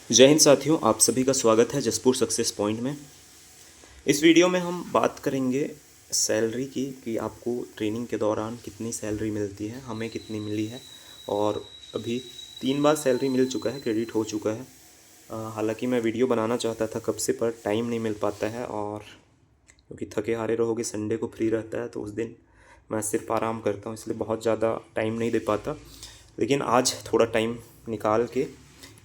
जय हिंद साथियों, आप सभी का स्वागत है जसपुर सक्सेस पॉइंट में। इस वीडियो में हम बात करेंगे सैलरी की कि आपको ट्रेनिंग के दौरान कितनी सैलरी मिलती है, हमें कितनी मिली है। और अभी 3 बार सैलरी मिल चुका है, क्रेडिट हो चुका है। हालांकि मैं वीडियो बनाना चाहता था कब से, पर टाइम नहीं मिल पाता है। और क्योंकि थके हारे रहोगे, संडे को फ्री रहता है तो उस दिन मैं सिर्फ आराम करता हूँ, इसलिए बहुत ज़्यादा टाइम नहीं दे पाता। लेकिन आज थोड़ा टाइम निकाल के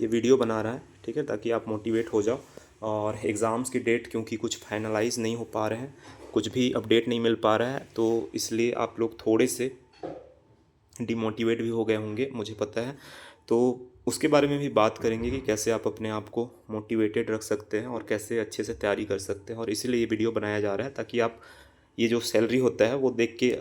ये वीडियो बना रहा है, ठीक है, ताकि आप मोटिवेट हो जाओ। और एग्ज़ाम्स की डेट क्योंकि कुछ फाइनलाइज नहीं हो पा रहे हैं, कुछ भी अपडेट नहीं मिल पा रहा है, तो इसलिए आप लोग थोड़े से डिमोटिवेट भी हो गए होंगे, मुझे पता है। तो उसके बारे में भी बात करेंगे कि कैसे आप अपने आप को मोटिवेटेड रख सकते हैं और कैसे अच्छे से तैयारी कर सकते हैं। और इसीलिए ये वीडियो बनाया जा रहा है ताकि आप ये जो सैलरी होता है वो देख के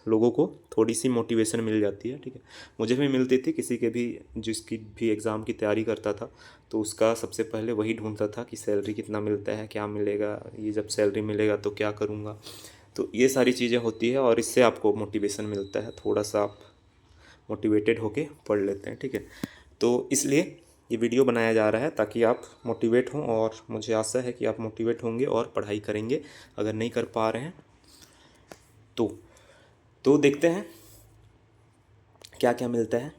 लोगों को थोड़ी सी मोटिवेशन मिल जाती है, ठीक है। मुझे भी मिलती थी, किसी के भी जिसकी भी एग्ज़ाम की तैयारी करता था तो उसका सबसे पहले वही ढूंढता था कि सैलरी कितना मिलता है, क्या मिलेगा, ये जब सैलरी मिलेगा तो क्या करूँगा। तो ये सारी चीज़ें होती है और इससे आपको मोटिवेशन मिलता है, थोड़ा सा आप मोटिवेटेड होके पढ़ लेते हैं, ठीक है। तो इसलिए ये वीडियो बनाया जा रहा है ताकि आप मोटिवेट हों, और मुझे आशा है कि आप मोटिवेट होंगे और पढ़ाई करेंगे। अगर नहीं कर पा रहे हैं तो देखते हैं क्या क्या मिलता है।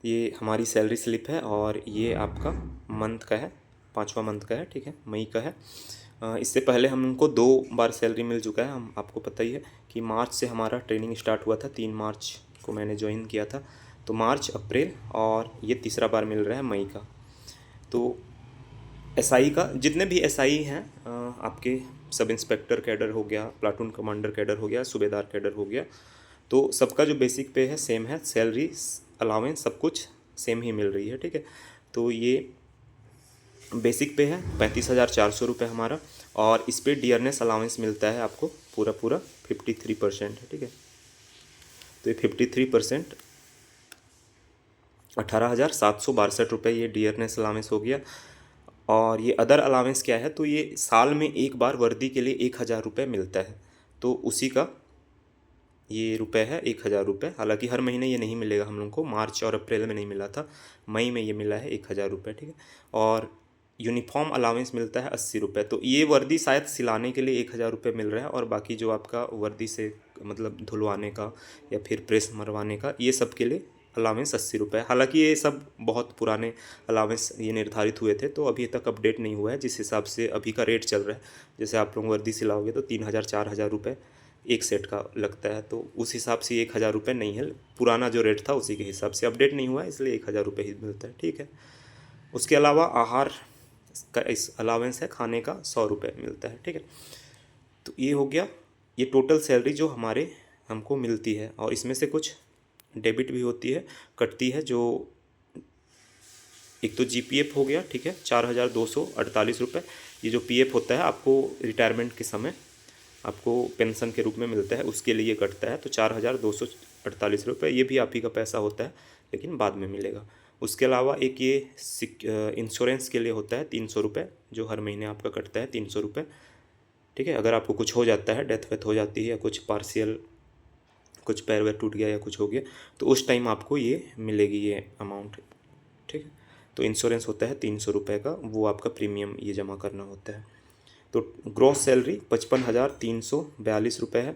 ये हमारी सैलरी स्लिप है और ये आपका मंथ का है, 5वां मंथ का है, ठीक है, मई का है। इससे पहले हमको 2 बार सैलरी मिल चुका है। हम आपको पता ही है कि मार्च से हमारा ट्रेनिंग स्टार्ट हुआ था, 3 मार्च को मैंने ज्वाइन किया था। तो मार्च, अप्रैल और ये तीसरा बार मिल रहा है मई का। तो एसआई का, जितने भी एसआई हैं आपके, सब इंस्पेक्टर कैडर हो गया, प्लाटून कमांडर कैडर हो गया, सूबेदार कैडर हो गया, तो सबका जो बेसिक पे है सेम है, सैलरी अलाउंस सब कुछ सेम ही मिल रही है, ठीक है। तो ये बेसिक पे है 35,400 रुपये हमारा, और इस पर डियरनेस अलाउंस मिलता है आपको पूरा पूरा 53% है, ठीक है। तो ये 53% 18,762 रुपये ये डियरनेस अलाउंस हो गया। और ये अदर अलाउंस क्या है, तो ये साल में एक बार वर्दी के लिए 1,000 रुपये मिलता है, तो उसी का ये रुपए है 1,000 रुपये। हालांकि हर महीने ये नहीं मिलेगा हम लोग को, मार्च और अप्रैल में नहीं मिला था, मई में ये मिला है 1,000 रुपये, ठीक है। और यूनिफॉर्म अलाउंस मिलता है 80 रुपये। तो ये वर्दी शायद सिलाने के लिए 1,000 रुपये मिल रहा है, और बाकी जो आपका वर्दी से मतलब धुलवाने का या फिर प्रेस मरवाने का, ये सब के लिए अलाउंस 80 रुपये। हालांकि ये सब बहुत पुराने अलाउंस ये निर्धारित हुए थे, तो अभी तक अपडेट नहीं हुआ है। जिस हिसाब से अभी का रेट चल रहा है, जैसे आप लोग वर्दी सिलाओगे तो 3,000 4,000 रुपये एक सेट का लगता है, तो उस हिसाब से 1,000 रुपये नहीं है। पुराना जो रेट था उसी के हिसाब से अपडेट नहीं हुआ है, इसलिए 1,000 रुपये ही मिलता है, ठीक है। उसके अलावा आहार का इस अलावेंस है, खाने का 100 रुपये मिलता है, ठीक है। तो ये हो गया, ये टोटल सैलरी जो हमारे हमको मिलती है। और इसमें से कुछ डेबिट भी होती है, कटती है, जो एक तो जीपीएफ हो गया, ठीक है, 4,248 रुपये। ये जो पीएफ होता है आपको रिटायरमेंट के समय आपको पेंशन के रूप में मिलता है, उसके लिए कटता है, तो 4,248 रुपये ये भी आप ही का पैसा होता है, लेकिन बाद में मिलेगा। उसके अलावा एक ये इंश्योरेंस के लिए होता है 300 रुपये, जो हर महीने आपका कटता है 300 रुपये, ठीक है। अगर आपको कुछ हो जाता है, डेथ वेथ हो जाती है, या कुछ पार्शियल, कुछ पैर वैर टूट गया या कुछ हो गया, तो उस टाइम आपको ये मिलेगी ये अमाउंट, ठीक है। तो इंश्योरेंस होता है 300 रुपये का, वो आपका प्रीमियम ये जमा करना होता है। तो ग्रॉस सैलरी 55,342 रुपये है।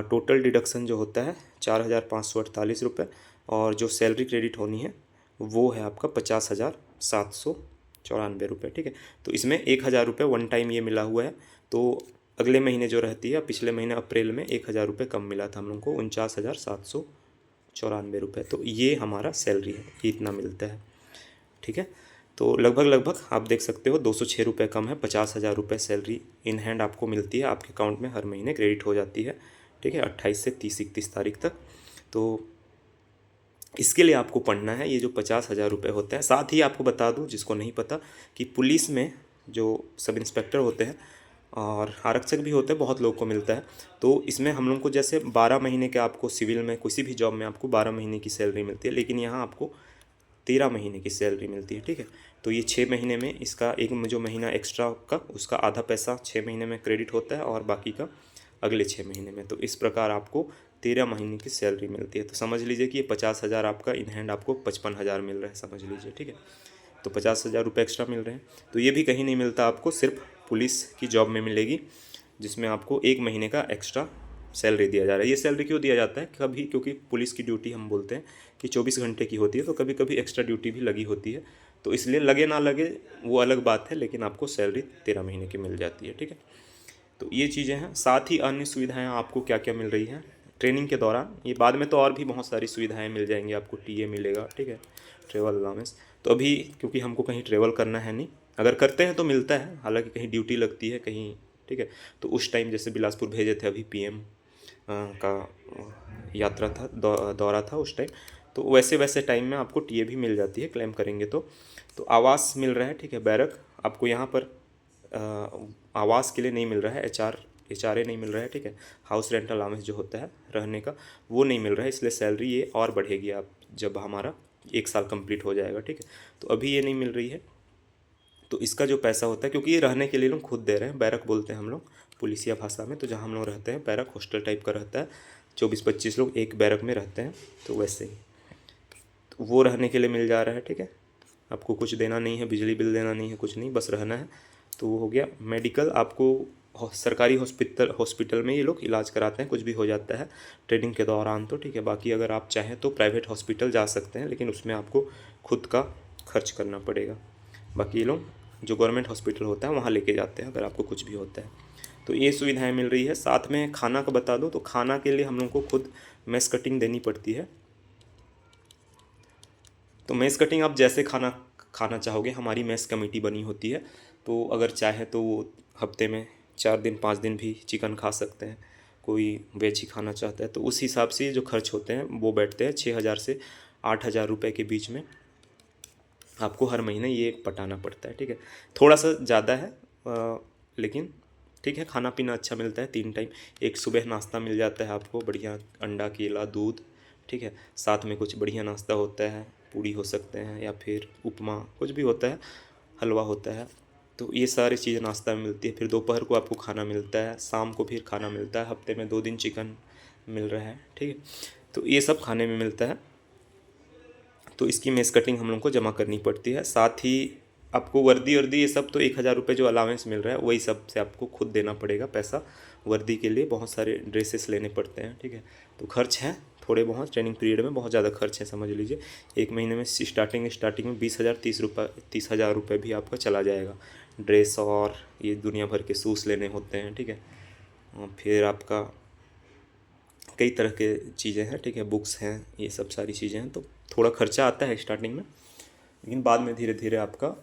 टोटल डिडक्शन जो होता है 4,548 रुपये, और जो सैलरी क्रेडिट होनी है वो है आपका 50,794 रुपये, ठीक है। तो इसमें 1,000 रुपये वन टाइम ये मिला हुआ है। तो अगले महीने जो रहती है, पिछले महीने अप्रैल में 1,000 रुपये कम मिला था हम लोग को, 49,794 रुपये। तो ये हमारा सैलरी है, ये इतना मिलता है, ठीक है। तो लगभग लगभग आप देख सकते हो 206 रुपये कम है, 50,000 रुपये सैलरी इन हैंड आपको मिलती है, आपके अकाउंट में हर महीने क्रेडिट हो जाती है, ठीक है, 28 से 30-31 तारीख तक। तो इसके लिए आपको पढ़ना है ये जो 50,000 रुपये होते हैं। साथ ही आपको बता दूं जिसको नहीं पता कि पुलिस में जो सब इंस्पेक्टर होते हैं और आरक्षक भी होते हैं, बहुत लोग को मिलता है। तो इसमें हम लोग को जैसे 12 महीने के, आपको सिविल में किसी भी जॉब में आपको 12 महीने की सैलरी मिलती है, लेकिन यहाँ आपको 13 महीने की सैलरी मिलती है, ठीक है। तो ये 6 महीने में इसका एक जो महीना एक्स्ट्रा का, उसका आधा पैसा 6 महीने में क्रेडिट होता है, और बाकी का अगले 6 महीने में। तो इस प्रकार आपको 13 महीने की सैलरी मिलती है। तो समझ लीजिए कि ये 50,000 आपका इन हैंड आपको 55,000 मिल रहा है, समझ लीजिए, ठीक है। तो 50,000 रुपये एक्स्ट्रा मिल रहे हैं। तो ये भी कहीं नहीं मिलता आपको, सिर्फ पुलिस की जॉब में मिलेगी, जिसमें आपको 1 महीने का एक्स्ट्रा सैलरी दिया जा रहा है। ये सैलरी क्यों दिया जाता है? कभी क्योंकि पुलिस की ड्यूटी हम बोलते हैं कि 24 घंटे की होती है, तो कभी कभी एक्स्ट्रा ड्यूटी भी लगी होती है, तो इसलिए लगे ना लगे वो अलग बात है, लेकिन आपको सैलरी 13 महीने की मिल जाती है। ठीक है, तो ये चीज़ें हैं। साथ ही अन्य सुविधाएं आपको क्या क्या मिल रही हैं ट्रेनिंग के दौरान, ये बाद में तो और भी बहुत सारी सुविधाएं मिल जाएंगी आपको। टीए मिलेगा, ठीक है, ट्रेवल अलाउंस। तो अभी क्योंकि हमको कहीं ट्रेवल करना है नहीं, अगर करते हैं तो मिलता है, हालांकि कहीं ड्यूटी लगती है कहीं, ठीक है, तो उस टाइम जैसे बिलासपुर भेजे थे अभी पीएम का यात्रा था, दौरा था उस टाइम, तो वैसे वैसे टाइम में आपको टीए भी मिल जाती है क्लेम करेंगे तो आवास मिल रहा है, ठीक है, बैरक आपको यहाँ पर आवास के लिए नहीं मिल रहा है, एचआरए नहीं मिल रहा है, ठीक है, हाउस रेंटल अलाउंस जो होता है रहने का वो नहीं मिल रहा है, इसलिए सैलरी ये और बढ़ेगी आप जब हमारा 1 साल कंप्लीट हो जाएगा। ठीक है, तो अभी ये नहीं मिल रही है, तो इसका जो पैसा होता है, क्योंकि ये रहने के लिए लोग खुद दे रहे हैं, बैरक बोलते हैं हम लोग पुलिसिया भाषा में, तो जहाँ हम लोग रहते हैं बैरक हॉस्टल टाइप का रहता है, 24-25 लोग एक बैरक में रहते हैं, तो वैसे ही तो वो रहने के लिए मिल जा रहा है। ठीक है, आपको कुछ देना नहीं है, बिजली बिल देना नहीं है, कुछ नहीं, बस रहना है, तो वो हो गया। मेडिकल आपको सरकारी हॉस्पिटल में ये लोग इलाज कराते हैं, कुछ भी हो जाता है ट्रेनिंग के दौरान तो, ठीक है। बाकी अगर आप चाहें तो प्राइवेट हॉस्पिटल जा सकते हैं, लेकिन उसमें आपको खुद का खर्च करना पड़ेगा। बाकी ये लोग जो गवर्नमेंट हॉस्पिटल होता है वहाँ लेके जाते हैं अगर आपको कुछ भी होता है, तो ये सुविधाएं मिल रही है। साथ में खाना का बता दो, तो खाना के लिए हम लोग को खुद मेस कटिंग देनी पड़ती है। तो मेस कटिंग आप जैसे खाना खाना चाहोगे, हमारी मेस कमेटी बनी होती है, तो अगर चाहे तो वो हफ्ते में 4 दिन 5 दिन भी चिकन खा सकते हैं, कोई वेज ही खाना चाहता है, तो उस हिसाब से जो खर्च होते हैं वो बैठते हैं 6,000 से 8,000 रुपये के बीच में, आपको हर महीने ये पटाना पड़ता है। ठीक है, थोड़ा सा ज़्यादा है लेकिन ठीक है, खाना पीना अच्छा मिलता है 3 टाइम। एक सुबह नाश्ता मिल जाता है आपको बढ़िया, अंडा केला दूध, ठीक है, साथ में कुछ बढ़िया नाश्ता होता है, पूड़ी हो सकते हैं या फिर उपमा, कुछ भी होता है, हलवा होता है, तो ये सारी चीज़ें नाश्ता में मिलती है। फिर दोपहर को आपको खाना मिलता है, शाम को फिर खाना मिलता है, हफ्ते में 2 दिन चिकन मिल रहा है। ठीक है, तो ये सब खाने में मिलता है, तो इसकी मेस कटिंग हम लोग को जमा करनी पड़ती है। साथ ही आपको वर्दी ये सब तो 1,000 रुपये जो अलाउंस मिल रहा है वही सब से आपको खुद देना पड़ेगा पैसा। वर्दी के लिए बहुत सारे ड्रेसेस लेने पड़ते हैं, ठीक है, तो खर्च है थोड़े बहुत, ट्रेनिंग पीरियड में बहुत ज़्यादा खर्च है, समझ लीजिए। 1 महीने में स्टार्टिंग में 20,000 30,000 रुपये भी आपका चला जाएगा। ड्रेस और ये दुनिया भर के शूज़ लेने होते हैं, ठीक है, और फिर आपका कई तरह के चीज़ें हैं, ठीक है, बुक्स हैं, ये सब सारी चीज़ें हैं, तो थोड़ा खर्चा आता है स्टार्टिंग में, लेकिन बाद में धीरे धीरे आपका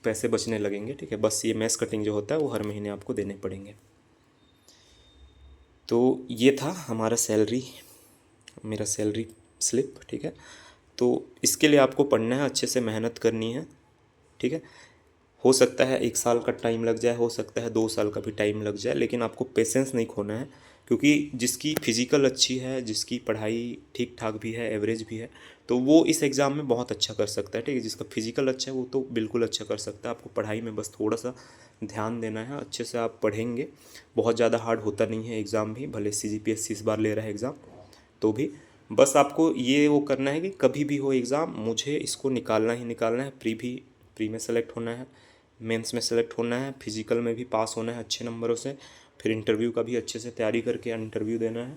पैसे बचने लगेंगे। ठीक है, बस ये मेस कटिंग जो होता है वो हर महीने आपको देने पड़ेंगे। तो ये था हमारा मेरा सैलरी स्लिप। ठीक है, तो इसके लिए आपको पढ़ना है, अच्छे से मेहनत करनी है। ठीक है, हो सकता है 1 साल का टाइम लग जाए, हो सकता है 2 साल का भी टाइम लग जाए, लेकिन आपको पेशेंस नहीं खोना है, क्योंकि जिसकी फिज़िकल अच्छी है, जिसकी पढ़ाई ठीक ठाक भी है, एवरेज भी है, तो वो इस एग्ज़ाम में बहुत अच्छा कर सकता है। ठीक है, जिसका फिज़िकल अच्छा है वो तो बिल्कुल अच्छा कर सकता है। आपको पढ़ाई में बस थोड़ा सा ध्यान देना है, अच्छे से आप पढ़ेंगे, बहुत ज़्यादा हार्ड होता नहीं है एग्ज़ाम भी, भले CGPSC इस बार ले रहा है एग्ज़ाम, तो भी बस आपको ये वो करना है कि कभी भी हो एग्ज़ाम, मुझे इसको निकालना ही निकालना है। प्री में सेलेक्ट होना है, मेंस में सेलेक्ट होना है, फिज़िकल में भी पास होना है अच्छे नंबरों से, फिर इंटरव्यू का भी अच्छे से तैयारी करके इंटरव्यू देना है,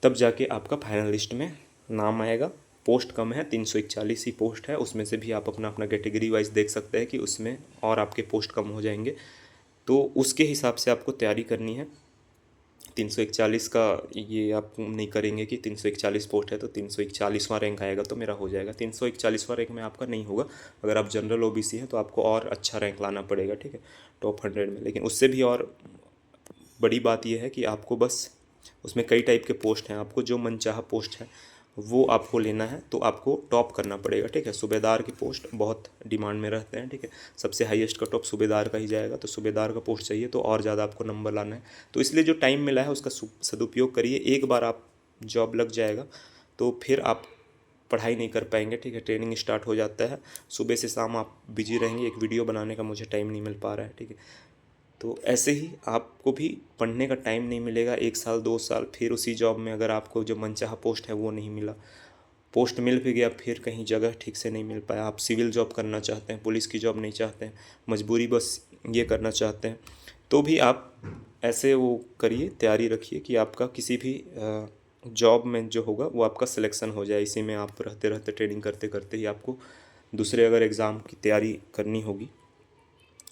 तब जाके आपका फाइनल लिस्ट में नाम आएगा। पोस्ट कम है, 341 ही पोस्ट है, उसमें से भी आप अपना अपना कैटेगरी वाइज देख सकते हैं कि उसमें और आपके पोस्ट कम हो जाएंगे, तो उसके हिसाब से आपको तैयारी करनी है। 341 का ये आप नहीं करेंगे कि 341 पोस्ट है तो 341वां रैंक आएगा तो मेरा हो जाएगा। 341वां रैंक में आपका नहीं होगा, अगर आप जनरल OBC हैं तो आपको और अच्छा रैंक लाना पड़ेगा, ठीक है, टॉप 100 में। लेकिन उससे भी और बड़ी बात यह है कि आपको बस उसमें कई टाइप के पोस्ट हैं, आपको जो मनचाहा पोस्ट है वो आपको लेना है, तो आपको टॉप करना पड़ेगा। ठीक है, सूबेदार की पोस्ट बहुत डिमांड में रहते हैं, ठीक है, सबसे हाईएस्ट कट ऑफ सूबेदार का ही जाएगा, तो सूबेदार का पोस्ट चाहिए तो और ज़्यादा आपको नंबर लाना है। तो इसलिए जो टाइम मिला है उसका सदुपयोग करिए। एक बार आप जॉब लग जाएगा तो फिर आप पढ़ाई नहीं कर पाएंगे, ठीक है, ट्रेनिंग स्टार्ट हो जाता है, सुबह से शाम आप बिजी रहेंगे, एक वीडियो बनाने का मुझे टाइम नहीं मिल पा रहा है, ठीक है, तो ऐसे ही आपको भी पढ़ने का टाइम नहीं मिलेगा 1 साल 2 साल, फिर उसी जॉब में अगर आपको जो मनचाहा पोस्ट है वो नहीं मिला, पोस्ट मिल भी गया फिर कहीं जगह ठीक से नहीं मिल पाया, आप सिविल जॉब करना चाहते हैं, पुलिस की जॉब नहीं चाहते हैं, मजबूरी बस ये करना चाहते हैं, तो भी आप ऐसे वो करिए, तैयारी रखिए कि आपका किसी भी जॉब में जो होगा वो आपका सिलेक्शन हो जाए। इसी में आप रहते रहते ट्रेनिंग करते करते ही आपको दूसरे अगर एग्ज़ाम की तैयारी करनी होगी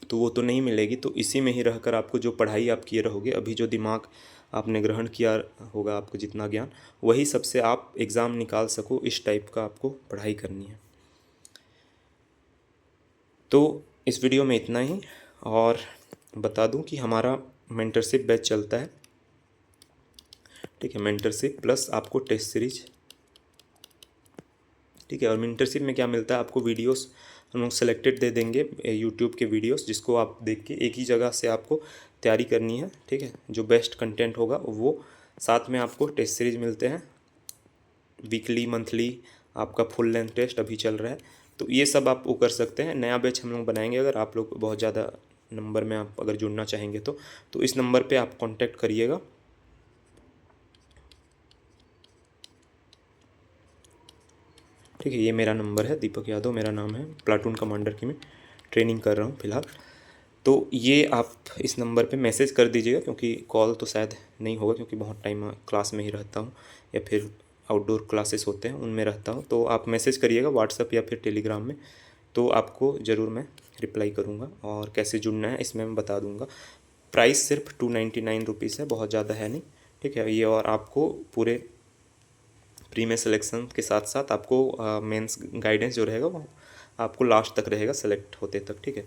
तो वो तो नहीं मिलेगी, तो इसी में ही रहकर आपको जो पढ़ाई आप किए रहोगे, अभी जो दिमाग आपने ग्रहण किया होगा, आपको जितना ज्ञान, वही सबसे आप एग्ज़ाम निकाल सको, इस टाइप का आपको पढ़ाई करनी है। तो इस वीडियो में इतना ही, और बता दूं कि हमारा मेंटरशिप बैच चलता है, ठीक है, मेंटरशिप प्लस आपको टेस्ट सीरीज, ठीक है। और मेंटरशिप में क्या मिलता है आपको, वीडियोस हम लोग सेलेक्टेड दे देंगे यूट्यूब के वीडियोस, जिसको आप देख के एक ही जगह से आपको तैयारी करनी है, ठीक है। जो बेस्ट कंटेंट होगा वो, साथ में आपको टेस्ट सीरीज मिलते हैं वीकली मंथली, आपका फुल लेंथ टेस्ट अभी चल रहा है, तो ये सब आप वो कर सकते हैं। नया बैच हम लोग बनाएंगे, अगर आप लोग बहुत ज़्यादा नंबर में आप अगर जुड़ना चाहेंगे तो इस नंबर पे आप कांटेक्ट करिएगा। ठीक है, ये मेरा नंबर है, दीपक यादव मेरा नाम है, प्लाटून कमांडर की मैं ट्रेनिंग कर रहा हूँ फ़िलहाल। तो ये आप इस नंबर पे मैसेज कर दीजिएगा, क्योंकि कॉल तो शायद नहीं होगा, क्योंकि बहुत टाइम क्लास में ही रहता हूँ या फिर आउटडोर क्लासेस होते हैं उनमें रहता हूँ। तो आप मैसेज करिएगा व्हाट्सअप या फिर टेलीग्राम में, तो आपको ज़रूर मैं रिप्लाई करूँगा, और कैसे जुड़ना है इसमें मैं बता दूँगा। प्राइस सिर्फ 299 रुपीज़ है, बहुत ज़्यादा है नहीं, ठीक है ये। और आपको पूरे प्री में सिलेक्शन के साथ साथ आपको मेंस गाइडेंस जो रहेगा वो आपको लास्ट तक रहेगा, सेलेक्ट होते तक, ठीक है।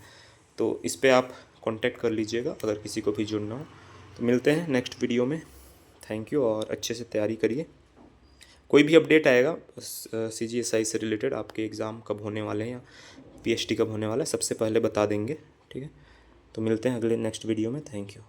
तो इस पे आप कांटेक्ट कर लीजिएगा अगर किसी को भी जुड़ना हो। तो मिलते हैं नेक्स्ट वीडियो में, थैंक यू, और अच्छे से तैयारी करिए। कोई भी अपडेट आएगा CGSI से रिलेटेड, आपके एग्ज़ाम कब होने वाले हैं या PhD कब होने वाला है, सबसे पहले बता देंगे, ठीक है। तो मिलते हैं अगले नेक्स्ट वीडियो में, थैंक यू।